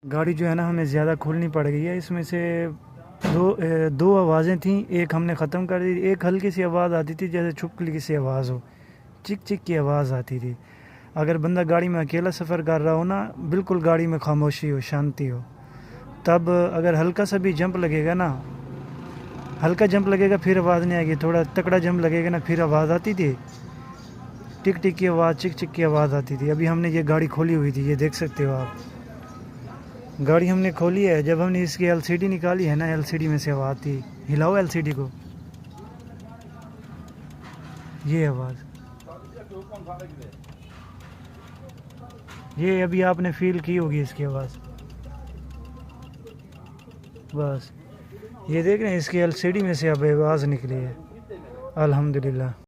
गाड़ी जो है ना हमें ज़्यादा खोलनी पड़ गई है। इसमें से दो आवाज़ें थीं, एक हमने ख़त्म कर दी। एक हल्की सी आवाज़ आती थी जैसे छुपकली सी आवाज़ हो, चिक चिक की आवाज़ आती थी। अगर बंदा गाड़ी में अकेला सफ़र कर रहा हो ना, बिल्कुल गाड़ी में खामोशी हो, शांति हो, तब अगर हल्का सा भी जंप लगेगा ना, हल्का जंप लगेगा फिर आवाज़ नहीं आएगी, थोड़ा तकड़ा जंप लगेगा ना फिर आवाज़ आती थी, टिक टिक की आवाज़, चिक चिक की आवाज़ आती थी। अभी हमने ये गाड़ी खोली हुई थी, ये देख सकते हो आप, गाड़ी हमने खोली है। जब हमने इसकी एलसीडी निकाली है ना, एलसीडी में से आवाज़ थी। हिलाओ एलसीडी को, ये आवाज़, ये अभी आपने फील की होगी इसकी आवाज़। बस ये देख रहे हैं, इसकी एलसीडी में से अब आवाज़ निकली है। अल्हम्दुलिल्लाह।